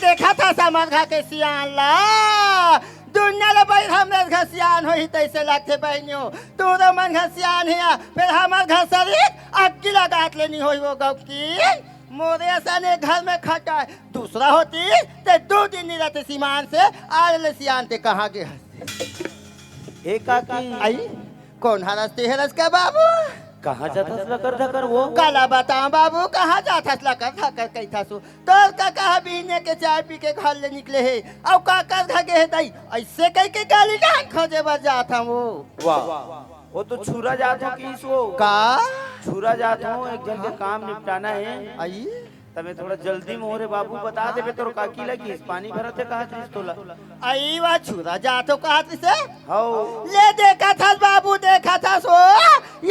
देखा था समझ खा के सियान ला दुनिया ले भाई हमरे घर सियान होई तैसे लगते बहनियों तू तो मन घर सियान है फिर हमार घर शरीर अक्की लगात लेनी होई वो गौ की मोरे असाने घर में खटा दूसरा होती ते 2 दिन नहीं रहते सीमान से आज ले सियान ते कहाँ के हंसते एक काकी आई कौन हरसते हरस का बाबू कहाँ जाता लकर धकर वो काला बताओ बाबू कहाँ जाता लकर धकर कही था सो तोर का कहा बीने के चाय पी के घर ले निकले है अब काकर घर के है दई ऐसे कह के गाली डांग खोजे बस जाता वो वाह वो तो छुरा जात हो किस वो का छुरा जात हो एक जन के काम निपटाना है आई तमे थोड़ा जल्दी मोरे बाबू बता देबे तोर काकी लगी पानी भरते कहा थी तोला आई वा छुरा जातो कहा से हाउ ले देखा था बाबू देखा था सो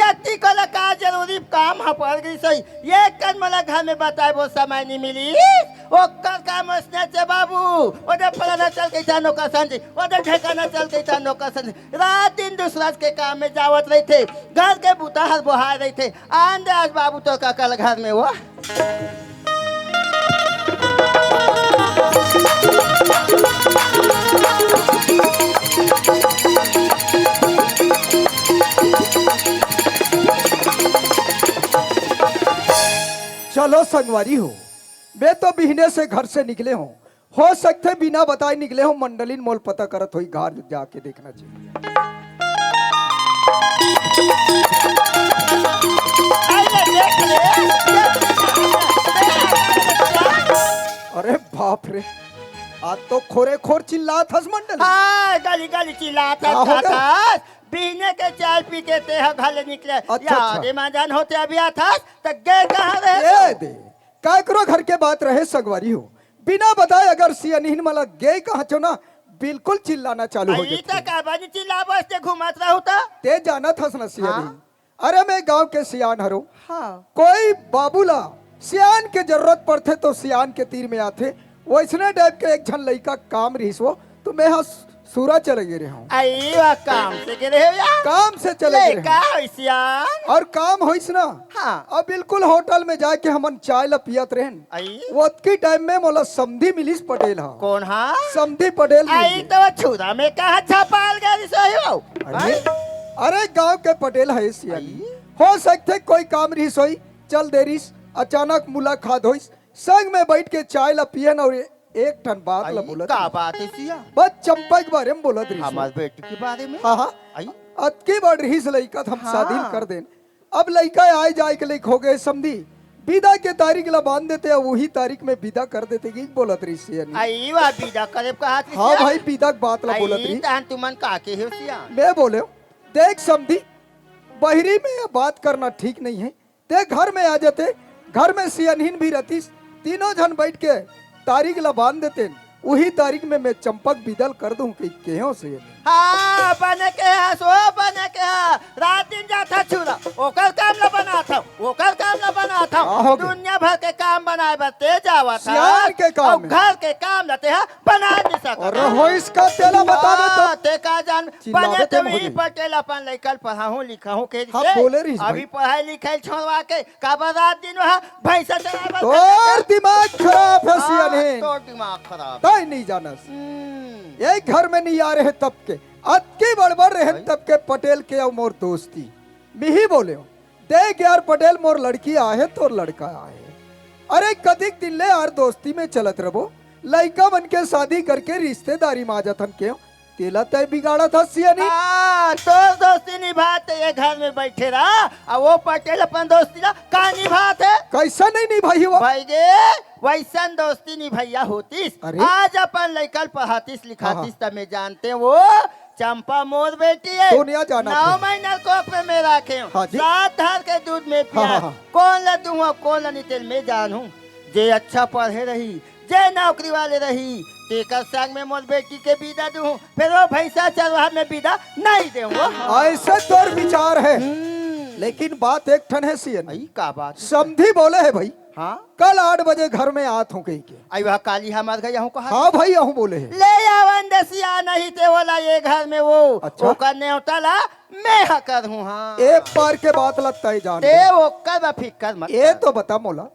यति कल का जरूरी काम ह पड़ गई सही ये कन मला घर में बताए वो समय नहीं मिली वो कर काम उसने से बाबू ओदे पला चल के था नौका संजी ओदे ठेकाना चल के था नौका संजी रात दिन दूसरा के काम में जावत रहे थे घर के बुता हर बोहा रहे थे आंदे आज बाबू तो का कल घर में वो चलो संगवारी हो मैं तो बिहने से घर से निकले हो सकते बिना बताए निकले हो मंडलीन मोल पता करत हुई घर जाके देखना चाहिए। अरे बाप रे आज तो खोरे खोर चिल्ला थस मंडली हाँ गाली गाली चिल्लाता था पीने के चाय पी के ते घर निकले अच्छा। याद मैदान होते अभी आता तक गए कहाँ रहे ये दे काय करो घर के बात रहे संगवारी हो बिना बताए अगर सियानीन मला गए कहाँ चो ना बिल्कुल चिल्लाना चालू हो अभी जाते तक आबादी चिल्ला बसते घुमात रहा होता ते जाना थस ना सियानीन अरे मैं गांव के सियान हरो हाँ कोई बाबूला सियान के जरूरत पड़ते तो सियान के तीर में आते वैसने टाइप के एक झन लड़का काम रहीस वो तो मैं यहाँ सूरा चले गिरे हूँ आई वा काम से गिरे हो या काम से चले गिरे का हूँ होइसियान और काम होइस ना हाँ अब बिल्कुल होटल में जाके हमन चाय ला पियत रहन आई वो की टाइम में मोला समधी मिलिस पटेल हा कौन हाँ समधी पटेल आई मिली। तो छुरा में कहा छपाल गई सही हो अरे अरे गांव के पटेल है सियानी हो सकते कोई काम रही सोई चल देरिस अचानक मुलाकात होइस संग में बैठ के चाय ला पियन और एक टन बात ला बोलत का बात है सिया बस चंपा के बारे में बोलत रही हमार बेटी के बारे में हाँ हाँ आई अतकी बार रही लड़का हम हाँ। शादी कर देन अब लड़का आए जाए के लिख हो गए समझी विदा के तारीख ला बांध देते वही तारीख में विदा कर देते की बोलत रही सियानी आई वा बीजा करे कहा हाँ भाई विदा के बात ला बोलत रही तान तुमन का के हो सिया मैं बोले देख समझी बहरी में ये बात करना ठीक नहीं है ते घर में आ जाते घर में सियानीन भी रहती तीनों जन बैठ के तारीख ला बांध देते वही तारीख में मैं चंपक बिदल कर दूं कि केहो से हाँ बने के है सो बने के है रात दिन जाता छुरा ओकर काम ला बना था ओकर काम ला बना था हो गए। दुनिया भर के काम बनाए बते जावा था सियान के काम और में। घर के काम लाते हैं बना नहीं सकता और हो इसका तेला बता दे तो ते का जान चिल्लावे बने तो तो मुझे। ही पटेल अपन लइकल पढ़ाहूं लिखाहूं के हाँ, से। बोले रही भाई। अभी पढ़ाई लिखाई छोड़वा के का रात दिन वहां भैंसा चरावा तोर दिमाग खराब है सियानीन तो दिमाग खराब ताई नहीं जानस यही घर में नहीं आ रहे तब के अतकी बड़बड़ रहे तब के पटेल के और मोर दोस्ती मिही बोले हो देख यार पटेल मोर लड़की आहे तो लड़का आहे अरे कदिक दिन ले यार दोस्ती में चलत रहो लड़का बन के शादी करके रिश्तेदारी में आ जाथन के तेला तय बिगाड़ा था सियानी तो दोस्ती निभाते ये घर में बैठे रहा और वो पटेल अपन दोस्ती ला का निभाते कैसा नहीं भाई वो भाई गे वैसन दोस्ती निभैया होतीस अरे? आज अपन लइकल पढ़ातीस लिखातीस तब में जानते हैं वो चंपा मोर बेटी है दुनिया जाना 9 थे। महीना कोख में मैं रखे हूँ हाँ जी। 7 धार के दूध में पिया हाँ, हाँ, हाँ। कौन ला दूंगा कौन ला नितेल में जानू जे अच्छा पढ़े रही जे नौकरी वाले रही तेकर संग में मोर बेटी के विदा दूं फिर वो भैंसा चरवाहा में विदा नहीं दूंगा ऐसे तोर विचार है लेकिन बात एक ठन है सियानी आई का बात समधी बोले है भाई हाँ कल 8 बजे घर में आत हूँ कही के आई वह काली हमार गया हूँ कहा हाँ भाई यहूँ बोले है ले आवन दसिया नहीं ते वाला ये घर में वो अच्छा? ओकर न्योता ला मैं हकर हूँ हाँ एक बार के बात लगता है जान ते ओकर बा फिकर मत ये तो बता मोला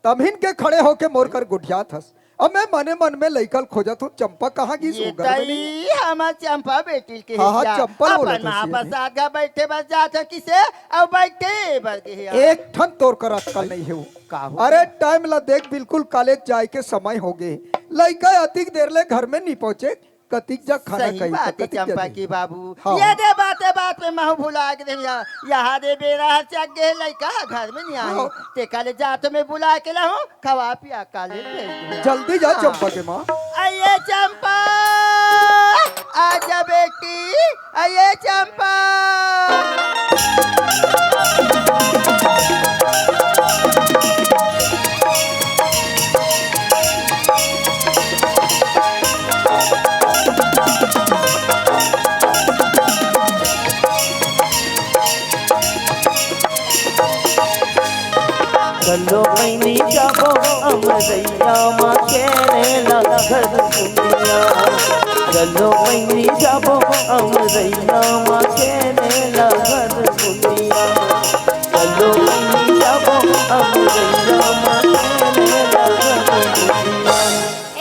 तमहिन के खड़े होके मोर कर गुठिया थस अब मैं मने मन में लइकल खोजत हूँ चंपा कहाँ की ये सुगर में नहीं तई हमार चंपा बेटी के हाँ, हाँ, हिस्सा। चंपा बोला अपन था महाप्रसाद का बैठे बस जात है किसे और बैठे बस के हिया। एक ठन तोड़ कर अक्कल नहीं है वो का हो? अरे टाइम ला देख बिल्कुल कॉलेज जाए के समय हो गए लइका अधिक देर ले घर में नहीं पहुंचे कतिक जा खाना सही खाई बात है कतिक जा चंपा दे। की बाबू। हाँ। ये दे बात में महू भुला के दे यहाँ दे बेरा चक गे लइका घर में नहीं आए हाँ। ते काले जात में बुला के लाऊं खवा पिया काले भेज दूंगा। जल्दी जा हाँ। चंपा के माँ आइए चंपा आजा बेटी आइए चंपा। चलो मैनी जाबो अमरैया माँ केरे घर दुनिया चलो मैनी जाबो अमरैया माँ केरे घर दुनिया चलो मैनी जाबो अमरैया माँ केरे घर दुनिया।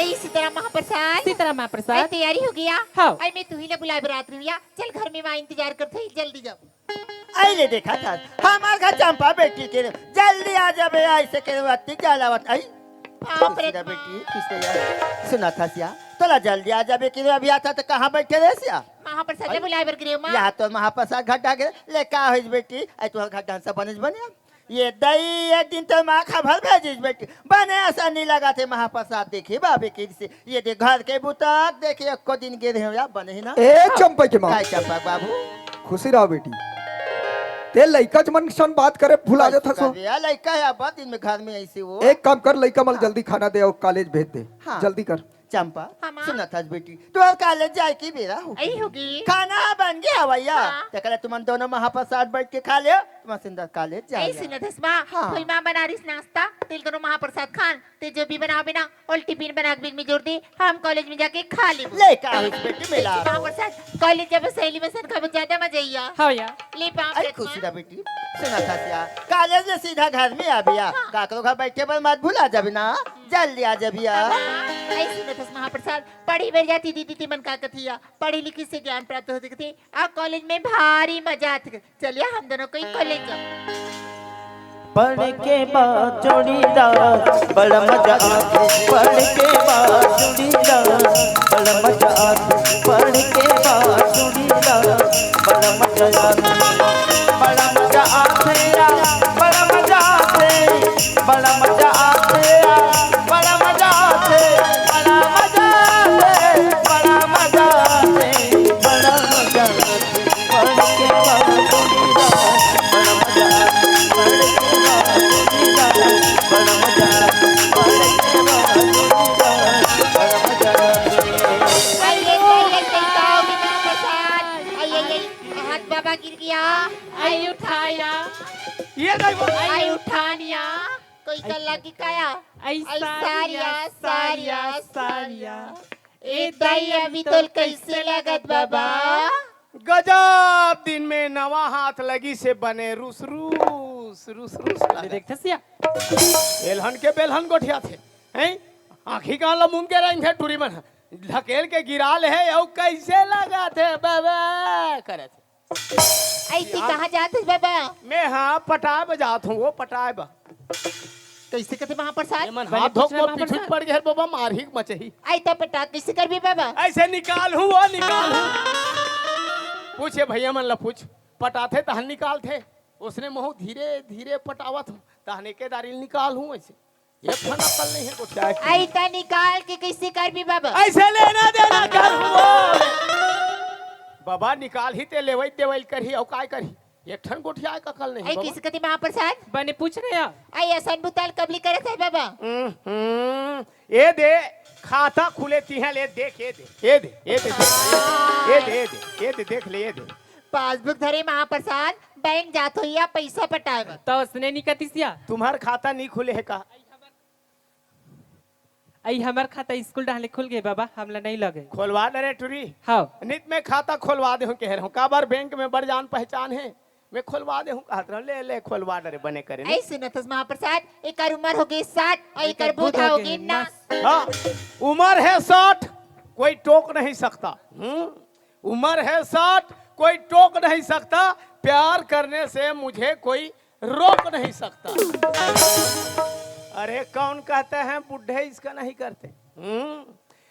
ए सीताराम महाप्रसाद सीताराम आई महाप्रसाद तैयारी हो गया हाँ। आई मैं तू ही ना बुलाए बरात रिया चल घर में वहाँ इंतजार करते ही जल्दी जाओ। आइले देखा था हमार घर चंपा बेटी के जल्दी आ जा बे ऐसे के वत्ती जलावत आई। बाप रे सीधा बेटी किसने यार सुना था सिया तोला जल्दी आ जाबे कि अभी आता तो कहाँ बैठे रे सिया। महाप्रसाद ने बुलाए बर गिरे माँ यहाँ तो महाप्रसाद घटा के ले का होइस बेटी आई तो घटा से बनिस बनिया ये दई एक दिन तो माँ खबर भेजिस बेटी बने ऐसा नहीं लगा थे महाप्रसाद देखी बाबे के से ये दे घर के बुतक देखिए को दिन गिरे हो या बने ही ना। ए चंपा के माँ काय चंपा बाबू खुशी रहो बेटी ते लइका मन सन बात करे भुला जाता सो लड़का है अब दिन में घर में ऐसे वो एक काम कर लइका मल जल्दी खाना दे और कॉलेज भेज दे हाँ। जल्दी कर चंपा हाँ, माँ। सुना था बेटी तू कॉलेज जाए की बेरा हो आई होगी खाना बन गया भैया हाँ। तो कहले तुम दोनों महाप्रसाद बैठ के खा ले तुम सुंदर कॉलेज आई जाए सुना धसमा हाँ। फुल माँ बना रही नाश्ता तेल करो महाप्रसाद खान ते जो भी बनाओ बिना और टिफिन बना के बिग में जोड़ दे हम कॉलेज में जाके खा ले ले का हो बेटी मिला महाप्रसाद कॉलेज जब सहेली में सन खा ज्यादा मजा आइया हाँ या ले पाँव अरे खुशी दा बेटी सुना था सिया कॉलेज से सीधा घर में आ बिया काकरो घर बैठे पर मत भूला जाबी ना जल्दी आ जाबिया। आई सुना धस महाप्रसाद पढ़ी बढ़ जाती दीदी ती मन का कथिया पढ़ी लिखी से ज्ञान प्राप्त होते थे आ कॉलेज में भारी मजा आती चलिए हम दोनों कोई कॉलेज जाओ। पढ़ के बाद जोड़ीदार बड़ा मजा आते पढ़ के बाद जोड़ीदार बड़ा मजा आते पढ़ के बाद जोड़ीदार बड़ा मजा आते बड़ा मजा आते बड़ा मजा आते बड़ा मजा आते बड़ा मजा आते बड़ा मजा आते बड़ा मजा आते बड़ा मजा आते पढ़ के बाद जोड़ीदार बड़ा मजा आते हाथ बाबा गिर गया आई उठाया ये नहीं आई उठानिया कोई कल्ला की काया आई सारिया सारिया सारिया ए ए दाई अभी तो कैसे लगत बाबा गजब दिन में नवा हाथ लगी से बने रूस रूस रूस रूस अरे लगे। देखते सिया एलहन के बेलहन गोठिया थे हैं आँखी का लमुन के रंग थे टूरी मन ढकेल के गिराल है और कैसे लगा थे बाबा करे थे ऐसी कहाँ जाते बाबा मैं हाँ पटाए बजात हूँ वो पटाए बा कैसे कहते महाप्रसाद मन बने हाथ धोक पूछना को महाप्रसाद। पीछू पड़ गया बाबा मारही मचही आई तो पटा कैसे कर भी बाबा ऐसे निकाल हूँ वो निकाल हूँ पूछे भैया मन ला पूछ पटाथे तहन निकाल थे उसने महू धीरे धीरे पटावत हूँ तहने के दारिल निकाल हूँ ऐसे ये फना पल नहीं है कुछ आई तो निकाल के कैसे कर भी बाबा ऐसे लेना देना कर हुआ बाबा निकाल ही ते लेवई देवई करही और काय करही एक ठन गोठिया का कल नहीं आई बाबा। कैसे कहते महाप्रसाद बने पूछ रहे हैं आई असन बुताल कबली करे थे बाबा ये दे खाता खुले तीहे ले देख ये दे ये दे ये दे ये दे ये दे ये दे देख ले ये दे पासबुक धरे महाप्रसाद बैंक जात हो या पैसा पटाए तो उसने नहीं कहती सिया तुम्हार खाता नहीं खुले है का आई हमार खाता स्कूल डाले खुल गए बाबा हमला नहीं लगे खोलवा दे रे टुरी हाँ नित में खाता खोलवा दे हूँ कह रहा हूँ का बार बैंक में बड़ जान पहचान है मैं खोलवा दे हूँ कहत रहा ले ले खोलवा दे रे बने करे ऐ सुनत महाप्रसाद एक उम्र हो गई 60 और एक बूढ़ा हो गई 90 हाँ, उम्र है 60, कोई टोक नहीं सकता। उम्र है 60, कोई टोक नहीं सकता। प्यार करने से मुझे कोई रोक नहीं सकता। अरे कौन कहते हैं बुढ़े इसका नहीं करते?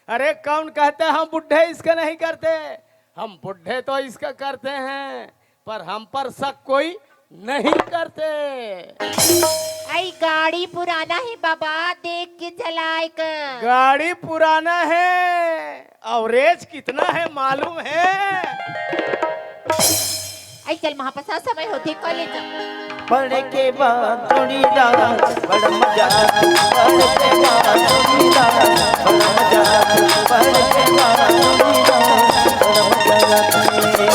अरे कौन कहते हैं हम बुढ़े इसका नहीं करते? हम बुढ़े तो इसका करते हैं, पर हम पर शक कोई नहीं करते। आई गाड़ी पुराना है बाबा, देख के चलाए कर। गाड़ी पुराना है, एवरेज कितना है मालूम है? आई चल महाप्रसाद, समय होते कॉलेज जा। पढ़ के बाद जोड़ीदार बड़ा मजा आता, पढ़ के बाद जोड़ीदार बड़ा मजा आता, पढ़ के बाद जोड़ीदार बड़ा मजा आता।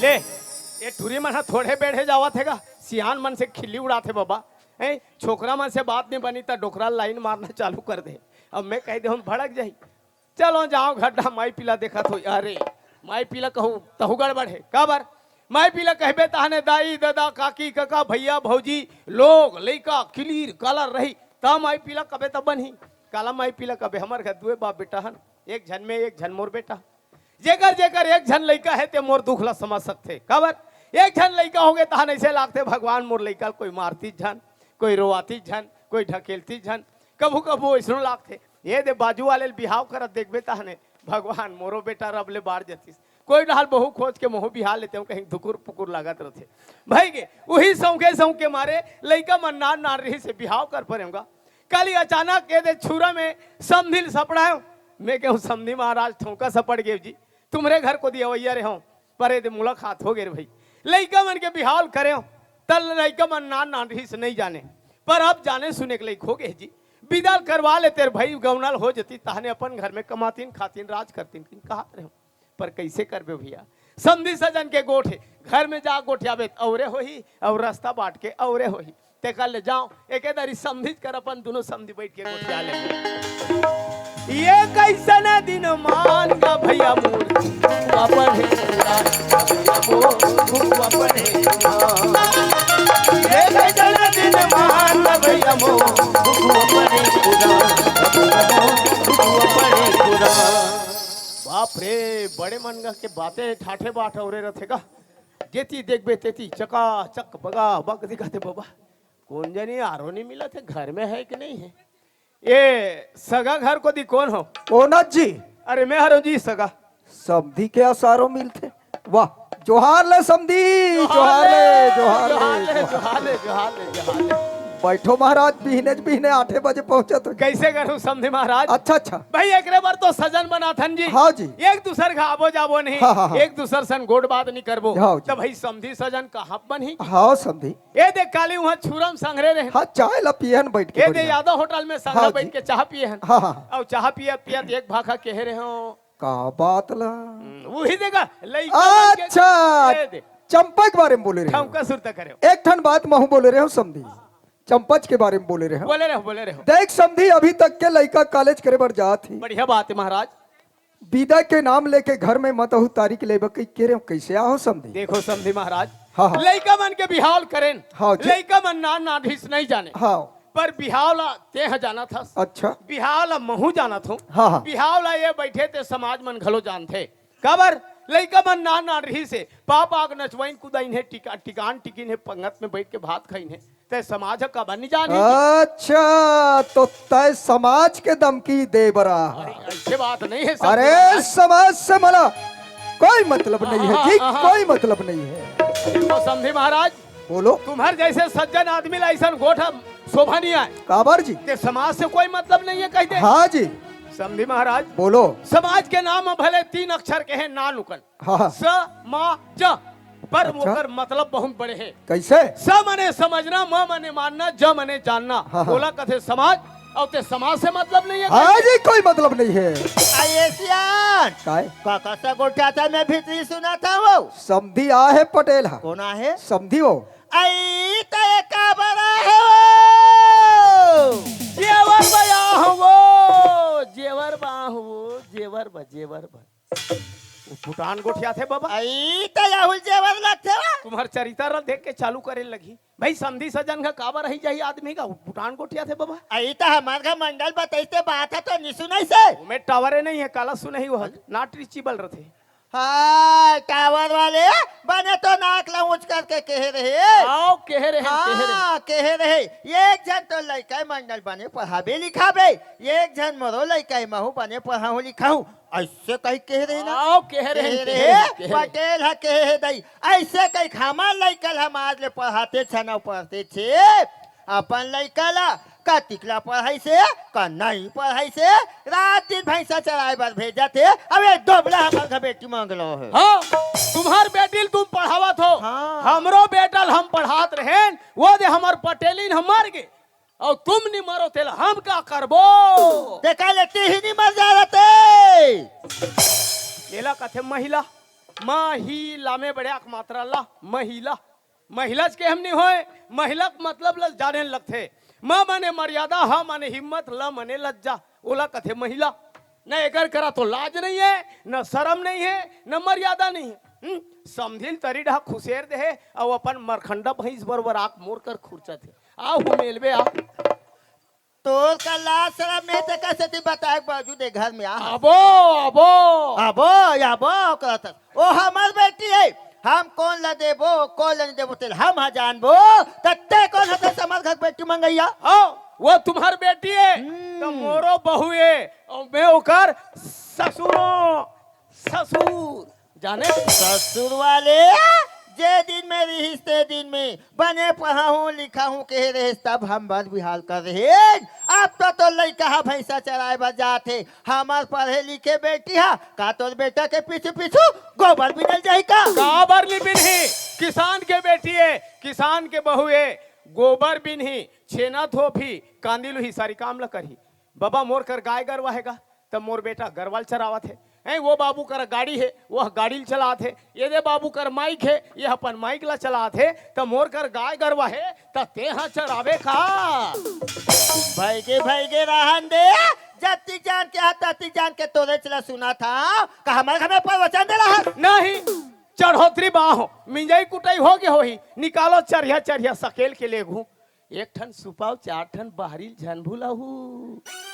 ले ये ठुरी मन थोड़े बेढ़े जावा थे का, सियान मन से खिल्ली उड़ाते बाबा। छोकरा मन से बात नहीं बनी तो डोकरा लाइन मारना चालू कर दे। अब मैं कह दे हम भड़क जाई, चलो जाओ घड्डा माई पीला देखा तो। अरे माई पीला कहूँ तहु गड़बड़ है काबर? माई पीला कहबे तहने दाई दादा काकी काका भैया भौजी लोग लइका क्लियर कलर रही ता माई पीला कबे तब बनी। काला माई पीला कबे हमर घर दुए बाप बेटा हन, एक झन में एक झन मोर बेटा। जेकर जेकर एक झन लइका है ते मोर दुख ला समझ सकते काबर? एक झन लइका होगे तहन ऐसे लागते भगवान मोर लइका कोई मारती झन, कोई रोवाती झन, कोई ढकेलती झन, कभू कभू ऐसनो लागते। ये दे बाजू वाले बिहाव करत देखबे तहने भगवान मोरो बेटा रब ले बाढ़ जतीस। कोई डाल बहु खोज के मोह बिहार लेते हो, कहीं धुकुर पुकुर लागत रहते भाई के। वही सौके सौके मारे लइका मन नार नार रही से बिहाव कर पड़ेगा। कल अचानक के दे छुरा में समधिल सपड़ा। मैं कहूँ समधी महाराज ठोका सपड़ गए जी, तुम्हारे घर को दिया वैया रहे हो पर दे मुलाकात हो गए भाई। लइका मन के बिहाव करे हो तल लइका मन नार नार रही से नहीं जाने, पर अब जाने सुने के लायक हो गए जी। विदाल करवा लेते भाई, गौनल हो जती तहने अपन घर में कमातीन खातीन राज करतीन कहा रहे हो। पर कैसे करबे भैया? समधी सजन के गोठे घर में जा गोठियाबे औरे होही और रास्ता बांट के औरे होही। ते कल ले जाओ एक दारी समझी कर अपन दोनों समधी बैठ के गोठिया ले। ये कैसन दिन मान का भैया मोर अपन है ये कैसन दिन मान का भैया मोर बाप रे, बड़े मनगा के बातें ठाठे बाट औरे रथेगा। जेती देखबे तेती चका चक बगा बग दिखाते बाबा। कौन जानी आरो नहीं मिला थे, घर में है कि नहीं है? ये सगा घर को दी कौन हो? ओनत जी। अरे मैं हरो जी सगा। समधी के असारों मिलते। वाह, जोहार ले समधी, जोहार ले, जोहार ले, जोहार ले, जोहार ले, जोहार ले। बैठो महाराज, बिहने 8 बजे पहुंचे तो। कैसे करूं समधी महाराज? अच्छा अच्छा भाई एक बार तो सजन बना थन जी। हाँ जी। एक दूसर का आबो जाबो नहीं, हाँ। एक दूसर सन गोड़ बात नहीं करबो हाँ जी। तो भाई समधी सजन कहाँ बनी? हाँ समधी। ये देख काली वहाँ छुरम संगरे रहे। हाँ, चाय ला पियन बैठ के ये दे बढ़िया। यादव होटल में संगरे हाँ बैठ जी। के चाह पिए हन। हाँ। और चाह पियत पियत एक भाखा कह रहे हो का बात ला। वही देगा लइका बन के- अच्छा, ये दे चंपा के बारे में बोले रहे हो। ठमका सुरता करे हो। एक ठन बात महू बोले रहे हो समधी, चंपच के बारे में बोले रहे हो। बोले रहे हो, बोले रहे हो। देख समधी, अभी तक के लड़का कॉलेज करे बर जात ही, बढ़िया बात है महाराज। विदा के नाम लेके घर में मत अहू तारीख ले बकई के रहे हो, कैसे आओ समधी? देखो समधी महाराज, हाँ। लइका मन के बिहाव करें। हाँ जी। लइका मन ना नाधिस नहीं जाने, हाँ। पर बिहावला ते जाना था। अच्छा। बिहावला महू जाना था। हाँ। बिहावला ये बैठे थे समाज मन घलो जानते कबर लइका मन ना रही से पाप आग नचवाइन कुदाइन है, टिकान टिकिन है, पंगत में बैठ के भात खाइन है, ते समाज का बन जाने। अच्छा, तो तय समाज के दमकी दे बरा। अरे ऐसे बात नहीं है समधी अरे महाराज। समाज से मला कोई मतलब नहीं है जी, हाँ। कोई मतलब नहीं है। देखो समधी महाराज, बोलो। तुम्हारे जैसे सज्जन आदमी ला ऐसा गोठा शोभा नहीं आए। काबर जी? ते समाज से कोई मतलब नहीं है कहते। हाँ जी। समधी महाराज, बोलो। समाज के नाम में भले 3 अक्षर के हैं ना नुकन, हाँ। स मा ज, पर अच्छा। ओकर मतलब बहुत बड़े हैं। कैसे? स मने समझना, म मने मानना, ज मने जानना। हाँ। बोला कथे समाज और ते समाज से मतलब नहीं है हाँ कहते। जी, कोई मतलब नहीं है। आइए सियान, काय? काका सा गोठा था, मैं भीतरी सुना था वो। समधी आ है पटेल हा। कौन है? समधी हो। आई तय का बड़ा है वो। जेवर बया हो वो, जेवर बा हो वो, जेवर बा, जेवर बा। वो पुटान गोठिया थे बाबा। आई तो राहुल जेवर लगते वा तुम्हार चरित्र देख के चालू करे लगी भाई समधी सजन का काबर रही जाई आदमी का पुटान गोठिया थे बाबा। आई तो हमार का मंडल बताइते बात है तो निसु नहीं से में टावरे नहीं है काला सु नहीं वो नॉट रीचेबल रहते। हाँ टावर वाले बने तो नाक लऊच करके कह रहे आओ कह रहे हाँ कह रहे एक जन तो लड़का मंडल बने पढ़ाबे लिखाबे एक जन मरो लड़का महू बने पढ़ाऊ लिखाऊ ऐसे कहीं कह रहे ना आओ कह रहे पटेल है कह दई ऐसे कहीं खामा लड़कल हम आज ले पढ़ाते छना पढ़ते छे अपन लड़का ला का टिकला पढ़ाई से का नहीं पढ़ाई से रात दिन भैंसा चराए बार भेजा थे अब एक दोबला हमार का बेटी मांग लो है। हाँ तुम्हार बेटी तुम पढ़ावत हो हाँ। हमरो बेटल हम पढ़ात रहे वो दे हमार पटेलिन हम मर गए और तुम नहीं मरो तेल हम क्या करबो देखा लेते ही नहीं मर जा रहे लेला कथे महिला में बड़े मात्रा ला महिला के हम नहीं होए महिला मतलब ल जाने लगते माँ माने मर्यादा हा माने हिम्मत ल माने लज्जा ओला कथे महिला न एकर करा तो लाज नहीं है न शर्म नहीं है न मर्यादा नहीं है। समझिल तरी ढा खुशेर दे और अपन मरखंडा भैंस बरबर आक मोर कर खुर्चा थे आओ मेलबे आ तोर का लाज शर्म नहीं ते कैसे बताए बाजू दे घर में आ अबो अबो अबो याबो करत ओ हमार बेटी है हम कौन ला देबो कौन ला नहीं देबो तेल हम हा जानबो तत्ते कौन हते समझ घर बेटी मंगैया हाँ वो तुम्हार बेटी है तो मोरो बहू है और मैं ओकर ससुर जाने ससुर वाले जे दिन में रहीस ते दिन में बने पढ़ा हूँ लिखा हूँ कह रहे तब हम बस बिहार कर रहे अब तो लड़का भैंसा चराए बजाते हमार पढ़े लिखे बेटी हा का तोर बेटा के पीछे पीछू गोबर बिनल जाई का गोबर ली बिनही किसान के बेटी है किसान के बहू है गोबर बिनही छेना थोपी कांदिलू ही सारी काम ला करही बाबा मोर कर गाय गरवाहेगा तब मोर बेटा गरवाल चरावत है वो बाबू कर गाड़ी है वह गाड़ी चलात है ये दे बाबू कर माइक है ये अपन माइक ला चलात है तो मोर कर गाय गरवा है तो ते हाँ चरावे का भाई रहन दे जति जान के तति जान के तोरे चला सुना था का हमारे घर में प्रवचन दे रहा नहीं चढ़ोतरी बाहो मिंजाई कुटाई हो गए होही निकालो चरिया सकेल के ले घू एक ठन सुपाव 4 ठन बाहरी झनभुलाहू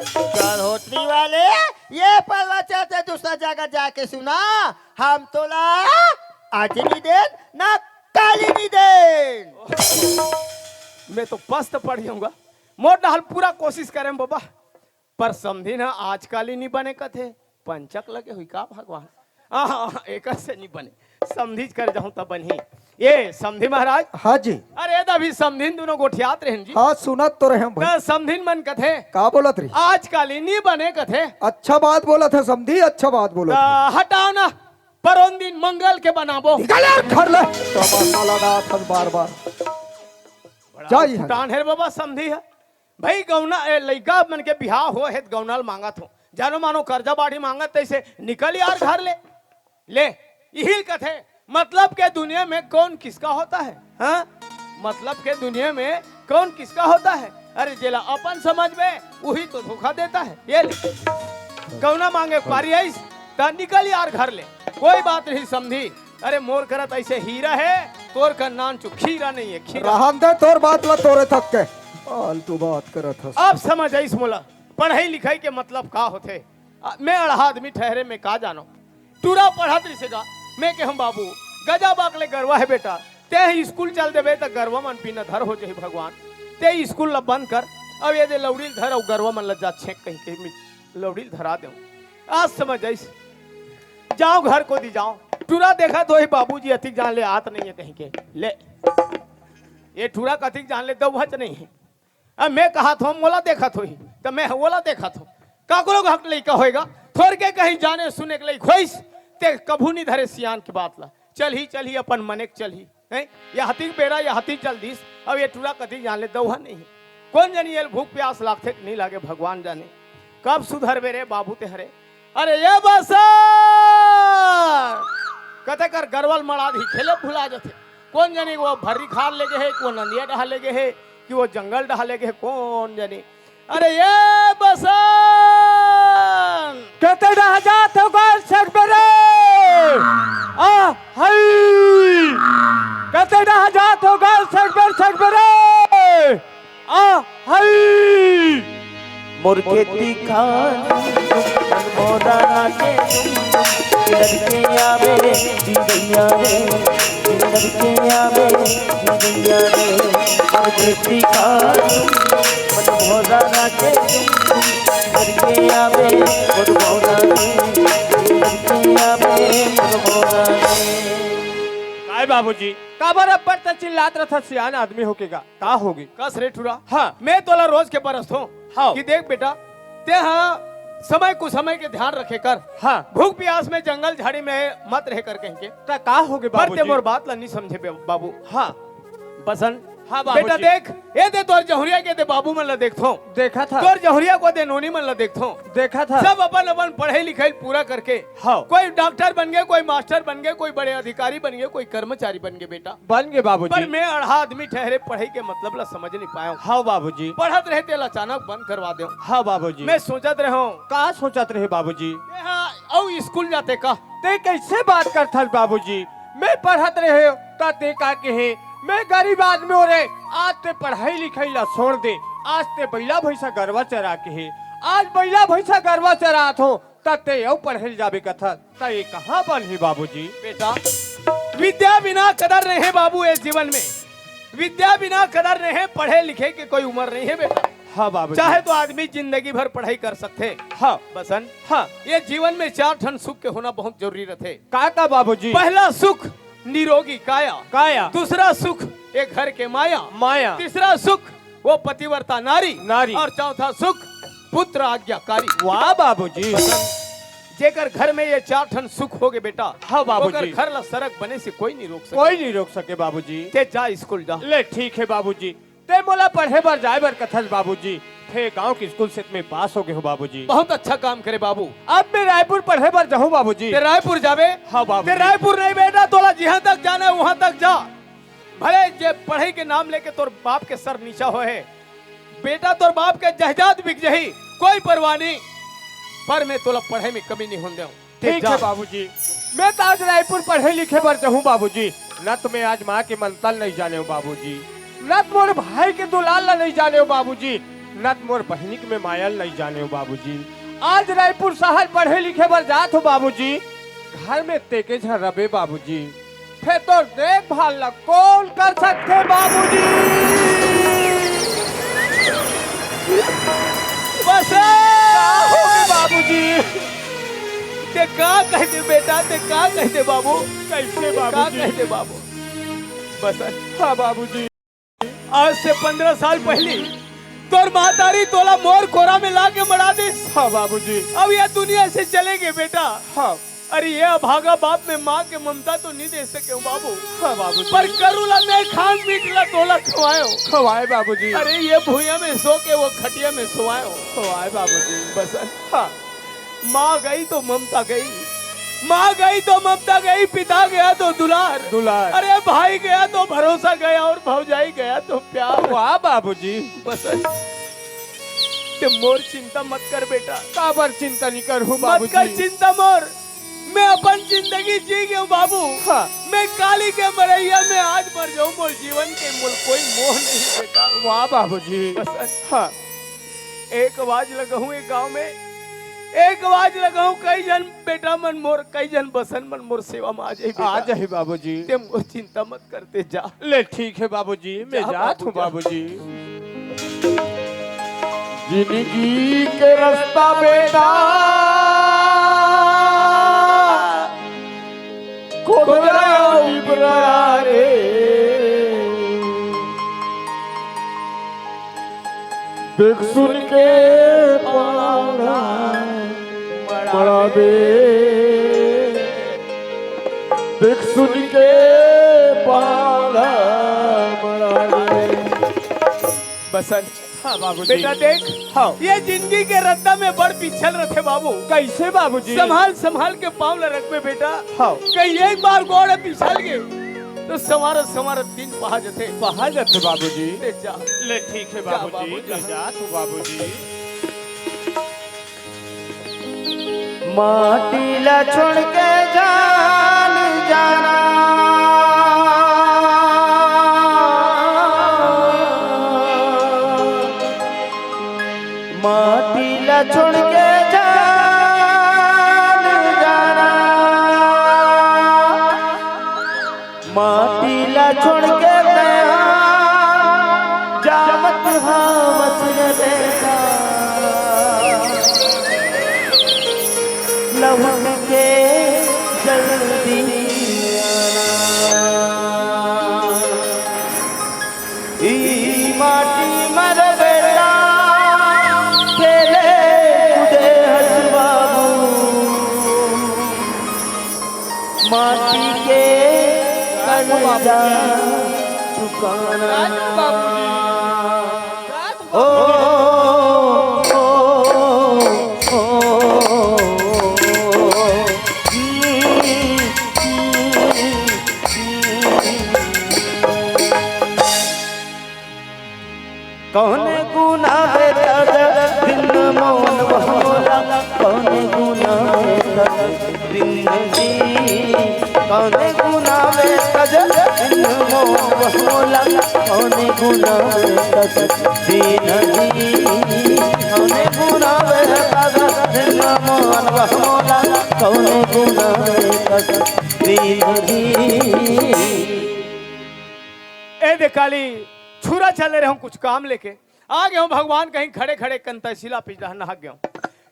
चरहोत्री वाले ये प्रवचन से दूसरा जगह जाके सुना हम तोला आज नहीं देन ना काली नहीं देन मैं तो पस्त पढ़ जाऊंगा मोट डाल पूरा कोशिश करें बाबा पर समझी ना आज काली नहीं बने कथे पंचक लगे हुई का भगवान एक से नहीं बने समझी कर जाऊं तब बनी ये समझी महाराज। हाँ जी अरे अभी समझीन दोनों गोठियात रहन जी हाँ सुनत तो रहे भाई समझीन मन कथे का बोलत रही आज काली नहीं बने कथे अच्छा बात बोला था समझी अच्छा बात बोला हटाओ ना पर उन दिन मंगल के बनाबो घर ले तमाशा लगा था बार बार जाइए भूटान है बाबा समझी है भाई गौना लड़का मन के बिहाव हो है गौनाल मांगत हो जानो मानो कर्जा बाड़ी मांगत तैसे निकल यार घर ले यही कथे मतलब के दुनिया में कौन किसका होता है हाँ मतलब के दुनिया में कौन किसका होता है अरे जेला अपन समझ में वही तो धोखा देता है ये ले गौना मांगे पारी आइस ता निकल यार घर ले कोई बात नहीं समझी अरे मोर करत ऐसे हीरा है तोर का नान चु खीरा नहीं है खीरा रहन दे तोर बात ला तोरे थक के फालतू बात करत हस अब समझ आइस मोला पढ़ाई लिखाई के मतलब का होते मैं अढ़ा आदमी ठहरे में का जानो टूरा पढ़ा त्रिसेगा मैं के हम बाबू गजा बाकले गरवा है बेटा ते स्कूल चल देवे तो गरवा मन पीना धर हो जाए भगवान ते स्कूल ला बंद कर अब ये दे लौड़ी धर और गरवा मन लज्जा छेक कहीं के लौड़ी धरा दे आज समझ आइस जाओ घर को दी जाओ टूरा देखा तो ही बाबूजी अतिक जान ले आत नहीं है कहीं के ले ये टूरा कथिक जान ले दौहच नहीं है अब मैं कहा था मोला देखा थो ही तो मैं ओला देखा थो काकरो हक लइका होएगा थोड़ के कहीं जाने सुने के लिए खोइस ते कभू नहीं धरे सियान की बात ला चल ही अपन मने चल ही है या हती बेरा या हती चल दिस अब ये टूरा कथी जान ले दौहा नहीं कौन जानी ये भूख प्यास लागते नहीं लागे भगवान जाने कब सुधर बेरे बाबू ते हरे अरे ये बस कथे कर गरवल मड़ा दी खेले भुला जाते कौन जानी वो भरी खार लेके है को नंदिया डहा लेके है कि वो जंगल डहा लेके है कौन जानी अरे ये बसन कहते रह जात हो गल सर बरे मोर खेती खान मोरा नाचे लड़के आवे जिंदैया रे लड़के आवे जिंदैया रे मोर खेती खान मन मोरा नाचे लड़के आवे मोर मोरा रे लड़के आवे मोर मोरा रे। काय बाबूजी का बराबर त चिल्लात रहा सियान आदमी होकेगा का होगी कस रे ठुरा हाँ मैं तोला रोज के परस्त हूँ हाँ। कि देख बेटा ते हाँ समय कुसमय के ध्यान रखे कर हाँ भूख प्यास में जंगल झाड़ी में मत रह कर कहीं के त का होगे पर ते बाबूजी मोर बात ला नहीं समझे बाबू हाँ बसंत हाँ बाबूजी बेटा देख ये दे तोर जहुरिया के दे बाबू मन ला देखथो देखा था तोर जहुरिया को दे नोनी मन ला देखथो देखा था सब अपन अपन पढ़ाई लिखाई पूरा करके हाँ कोई डॉक्टर बन गए कोई मास्टर बन गए कोई बड़े अधिकारी बन गए कोई कर्मचारी बन गए बेटा बन गए पर बाबूजी मैं अढ़ा आदमी ठहरे पढ़ाई के मतलब ला समझ नहीं पाया हूँ। हाँ बाबूजी पढ़त रहते ला अचानक बंद करवा दो हाँ बाबूजी मैं सोचत रहो का सोचत रहे बाबूजी औ स्कूल जाते का ते कैसे बात करता बाबूजी मैं पढ़त रहे ता ते का के है मैं गरीब आदमी हो रे आज ते पढ़ाई लिखाई ला छोड़ दे आज ते बैला भैसा गरवा चरा के है आज बैला भैसा गरवा चरात हो तब ते यौ पढ़े जाबे कथा ता ये कहाँ बन है बाबूजी बेटा विद्या बिना कदर नहीं है बाबू इस जीवन में विद्या बिना कदर नहीं है पढ़े लिखे के कोई उम्र नहीं है बेटा हाँ बाबूजी चाहे तो आदमी जिंदगी भर पढ़ाई कर सकते हाँ बसंत हाँ ये जीवन में 4 ठन सुख के होना बहुत जरूरी रहते। का बाबूजी पहला सुख निरोगी काया काया दूसरा सुख एक घर के माया माया तीसरा सुख वो पतिव्रता नारी नारी और चौथा सुख पुत्र आज्ञाकारी। वाह बाबूजी जेकर घर में ये 4 ठन सुख हो गए बेटा हाँ बाबूजी ओकर घर ला सड़क बने से कोई नहीं रोक सके। कोई नहीं रोक सके बाबूजी ते जा स्कूल जा ले ठीक है बाबूजी ते मोला पढ़े बर जाए बर कथल बाबूजी थे गांव की स्कूल से में पास हो गए हो बाबूजी बहुत अच्छा काम करे बाबू। अब मैं रायपुर पढ़े बर जाऊँ बाबूजी ते रायपुर जावे हाँ बाबू ते रायपुर नहीं बेटा तोला जहाँ तक जाना है वहाँ तक जा भले जे पढ़ाई के नाम लेके तोर बाप के सर नीचा हो है बेटा तोर बाप के जहजाद बिक जही कोई परवाह नहीं पर मैं तोला पढ़ाई में कमी नहीं होने दूं। ठीक है बाबूजी मैं तो आज रायपुर पढ़े लिखे बर जाऊँ बाबूजी न तो मैं आज माँ के मंतल नहीं जाने हूँ बाबूजी न तो मोर भाई के दुलाल नहीं जाने हूँ बाबूजी न तो मोर बहनी के मैं मायल नहीं जाने हूँ बाबूजी आज रायपुर शहर पढ़े लिखे बर जात हो बाबूजी घर में तेके रबे बाबूजी फिर तो देखभाल ला कौन कर सकते बाबूजी बस बाबूजी ते का कहते बेटा ते का कहते बाबू कैसे का बाबूजी कहते बाबू बस हाँ बाबूजी आज से 15 साल पहले तोर मातारी तोला मोर कोरा में ला के मरा दी। हाँ बाबूजी अब ये दुनिया से चले गए बेटा। हाँ अरे ये अभागा बाप में माँ के ममता तो नहीं दे सके बाबू। हाँ बाबूजी पर करूला मैं खान पीट ला तोला खवायो खवाए बाबूजी अरे ये भूया में सो के वो खटिया में सोवायो खवाए बाबूजी बस हाँ माँ गई तो ममता गई माँ गई तो ममता गई पिता गया तो दुलार दुलार अरे भाई गया तो भरोसा गया और भौजाई गया तो प्यार। वाह बाबूजी बस ते मोर चिंता मत कर बेटा काबर चिंता नहीं कर हूँ मत कर बाबूजी चिंता मोर मैं अपन जिंदगी जी गया बाबू। हाँ मैं काली के मरैया में आज मर जाऊं मोर जीवन के मोल कोई मोह नहीं बेटा। वाह बाबूजी बस हाँ एक आवाज लगाऊं एक गांव में एक आवाज लगाऊं कई जन बेटा मन मोर कई जन बसन मन मोर सेवा में आ जाए आ जाए बाबूजी ते मोर चिंता मत करते जा। ले ठीक है बाबूजी मैं जा जात हूँ बाबू, जा। बाबूजी जिंदगी के रास्ता बेटा खुदा रे देख सुन के पाना मराबे देख सुन के पाना मराबे बसन हाँ बाबूजी बेटा देख हाँ ये जिंदगी के रद्दा में बड़ पिछल रखे बाबू। कैसे बाबूजी संभाल संभाल के पाँव ल रख में बेटा हाँ कहीं एक बार गोड़ पिछल गए तो सवारत सवारत दिन पहा जते बाहर जाते बाबूजी ते जा। ले ठीक है जा बाबूजी बाबू, ले जा। जा तू बाबूजी माटीला छोड़ के जान जाना माटी ला छोड़ के जान जाना, माटी ला छोड़ के गया जामत हावस बेटा, लौट के जल्दी ई माटी मर बेटा खेले कूदे हंस बाबू, माटी के कर्जा चुकाना। ओ, ओ, ओ, कौन गुना बेतर दिन मौन बहोला, कौन गुना बेतर दिन जी, कौन गुना बेतर दिन मौन बहोला, कौन गुना बेतर दिन जी, कौन गुना बेतर दिन मौन बहोला, कौन गुना बेतर दिन जी। ए दे काली छुरा चले रहे हूँ कुछ काम लेके आ गया हूँ भगवान कहीं खड़े खड़े कन तहसीला पिछड़ा नहा गया हूँ।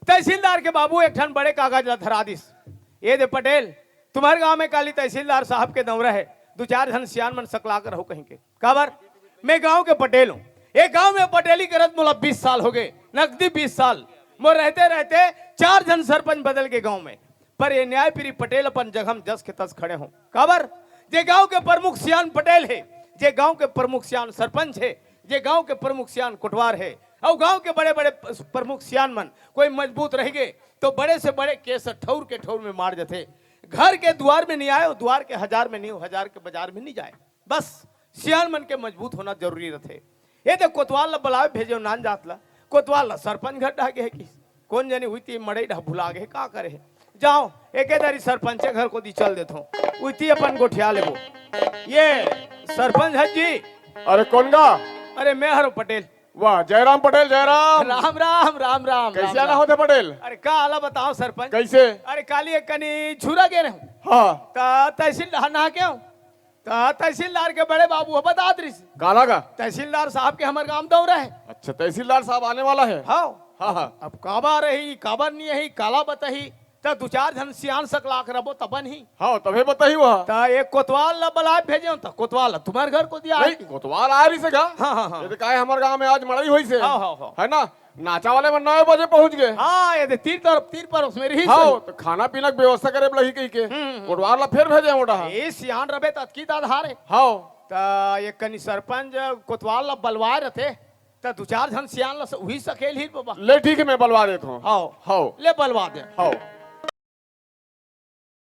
तहसीलदार के बाबू एक ठन बड़े कागज ला धरा दिस। ये दे पटेल तुम्हारे गांव में काली तहसीलदार साहब के दौरा है, दो चार जन सियान मन सकला कर हो कहीं के काबर मैं गांव के पटेल हूँ। एक गांव में पटेली करत मोला 20 साल हो गए, नकदी 20 साल मोर रहते रहते 4 जन सरपंच बदल के गाँव में, पर ये न्यायप्रिय पटेल अपन जगह जस के तस खड़े हों। काबर जे गाँव के प्रमुख सियान पटेल है, जे गांव के प्रमुख सियान सरपंच है, जे गांव के प्रमुख सियान कोटवार है, और गांव के बड़े बड़े प्रमुख सियान मन कोई मजबूत रह गए तो बड़े से बड़े केस ठौर के ठौर में मार जाते। घर के द्वार में नहीं आए, द्वार के हजार में नहीं, हजार के बाजार में नहीं जाए। बस सियान मन के मजबूत होना जरूरी रहते। ये तो कोतवाल ला बुलावे भेजो नान जात ला, कोतवाल ला सरपंच घर ढागे है कि कौन जानी हुई थी मड़ई ढा भुला गए का करे है। जाओ एकेदारी सरपंच घर को दी चल देता हूँ, उती अपन गोठिया लेबो। ये सरपंच है जी। अरे कौन गा? अरे मैं हरो पटेल। वाह जयराम पटेल, जयराम। राम राम राम राम। कैसे आना होते पटेल? अरे का आला बताओ सरपंच। कैसे? अरे काली एक कनी छुरा गे रहे हाँ तहसीलदार नहा के हूँ, तहसीलदार के बड़े बाबू है बता दृश काला का? तहसीलदार साहब के हमारे गांव दौरा है। अच्छा तहसीलदार साहब आने वाला है? हाँ हाँ हाँ। अब काबा रही काबर नहीं रही काला बताही तो 2-4 जन सियान सकला रबो तबन ही। हाँ तभी बताई वहाँ। तो एक कोतवाल ला बला भेजे तो कोतवाल तुम्हारे घर को दिया नहीं कोतवाल आ रही से गा? हाँ हाँ हाँ ये तो काहे हमारे गांव में आज मड़ई हुई से हाँ हाँ हाँ है ना, नाचा वाले में 9 बजे पहुंच गए। हाँ ये तीर पर उसमें रही हाँ तो खाना पीना के व्यवस्था करे लही कही के कोटवार ला फिर भेजे मोटा। ये सियान रबे तत्की आधार है। हाँ तो ये कनी सरपंच कोतवाल ला बलवाए रहते तो 2-4 जन सियान ला वही सकेल ही बाबा। ले ठीक है मैं बलवा देता हूँ। हाँ हाँ ले बलवा दे। हाँ